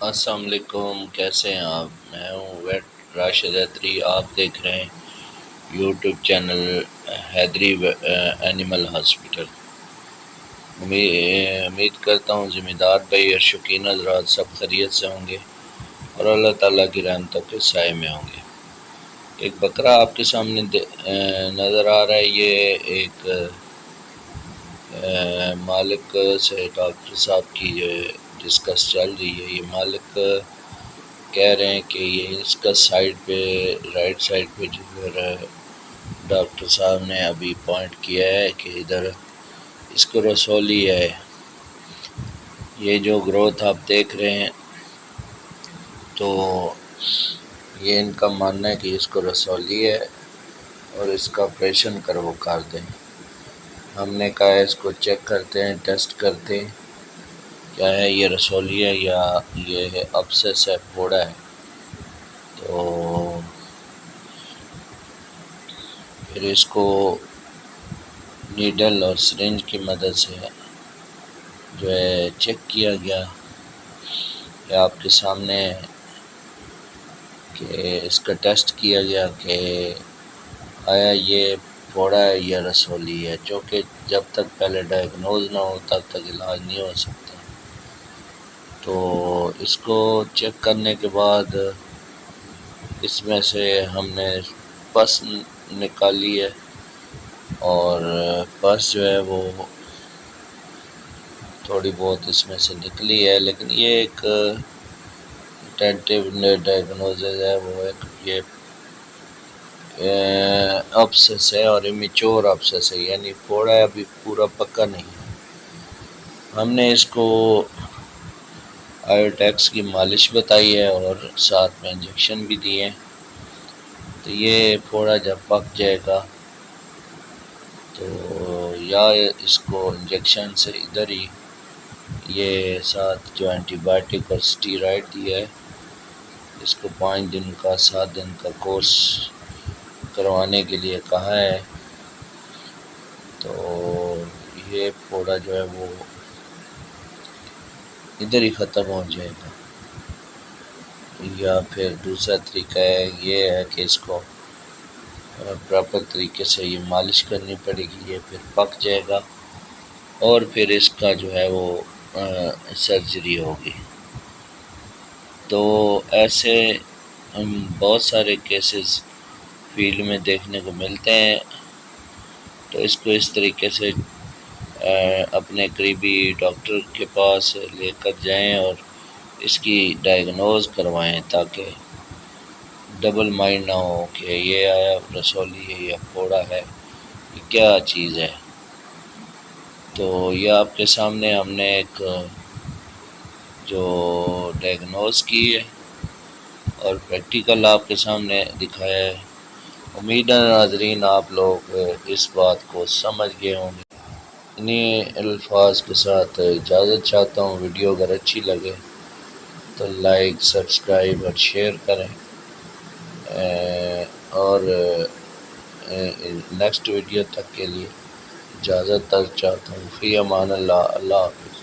السلام علیکم، کیسے ہیں آپ؟ میں ہوں ویٹ راشد حیدری۔ آپ دیکھ رہے ہیں یوٹیوب چینل حیدری اینیمل ہاسپٹل۔ امید کرتا ہوں ذمہ دار بھائی اور شوقین حضرات سب خیریت سے ہوں گے اور اللہ تعالیٰ کی رحمتوں کے سائے میں ہوں گے۔ ایک بکرا آپ کے سامنے نظر آ رہا ہے۔ یہ ایک مالک سے ڈاکٹر صاحب کی ڈسکس چل رہی ہے۔ یہ مالک کہہ رہے ہیں کہ یہ اس کا سائڈ پہ رائٹ سائڈ پہ جو ڈاکٹر صاحب نے ابھی پوائنٹ کیا ہے کہ ادھر اس کو رسولی ہے۔ یہ جو گروتھ آپ دیکھ رہے ہیں تو یہ ان کا ماننا ہے کہ اس کو رسولی ہے اور اس کا آپریشن کر دیں۔ ہم نے کہا ہے اس کو چیک کرتے ہیں، ٹیسٹ کرتے ہیں کیا ہے، یہ رسولی ہے یا یہ ہے ابسس ہے، پھوڑا ہے۔ تو پھر اس کو نیڈل اور سرنج کی مدد سے جو ہے چیک کیا گیا، یہ آپ کے سامنے ہے کہ اس کا ٹیسٹ کیا گیا کہ آیا یہ پھوڑا ہے یا رسولی ہے، چونکہ جب تک پہلے ڈائگنوز نہ ہو تب تک علاج نہیں ہو سکتا۔ تو اس کو چیک کرنے کے بعد اس میں سے ہم نے پس نکالی ہے اور پس جو ہے وہ تھوڑی بہت اس میں سے نکلی ہے، لیکن یہ ایک ٹینٹیو ڈائگنوزز ہے، وہ ایک یہ ابسس ہے اور امیچور ابسس ہے، یعنی پھوڑا ہے، ابھی پورا پکا نہیں ہے۔ ہم نے اس کو آیوٹیکس کی مالش بتائی ہے اور ساتھ میں انجیکشن بھی دیے ہیں۔ تو یہ پھوڑا جب پک جائے گا تو یا اس کو انجیکشن سے ادھر ہی یہ ساتھ جو اینٹی بائیوٹک اور اسٹیرائڈ دیا ہے، اس کو 5 دن کا 7 دن کا کورس کروانے کے لیے کہا ہے۔ تو یہ پھوڑا جو ہے وہ ادھر ہی ختم ہو جائے گا، یا پھر دوسرا طریقہ ہے یہ ہے کہ اس کو پراپر طریقے سے یہ مالش کرنی پڑے گی، یہ پھر پک جائے گا اور پھر اس کا جو ہے وہ سرجری ہوگی۔ تو ایسے بہت سارے کیسز فیلڈ میں دیکھنے کو ملتے ہیں۔ تو اس کو اس طریقے سے اپنے قریبی ڈاکٹر کے پاس لے کر جائیں اور اس کی ڈائگنوز کروائیں تاکہ ڈبل مائنڈ نہ ہو کہ یہ آیا رسولی ہے یا پھوڑا ہے، یہ کیا چیز ہے۔ تو یہ آپ کے سامنے ہم نے ایک جو ڈائگنوز کی ہے اور پریکٹیکل آپ کے سامنے دکھایا ہے۔ امید ہے ناظرین آپ لوگ اس بات کو سمجھ گئے ہوں گے۔ انہی الفاظ کے ساتھ اجازت چاہتا ہوں۔ ویڈیو اگر اچھی لگے تو لائک، سبسکرائب اور شیئر کریں، اور نیکسٹ ویڈیو تک کے لیے اجازت چاہتا ہوں۔ فی امان اللہ، اللہ حافظ۔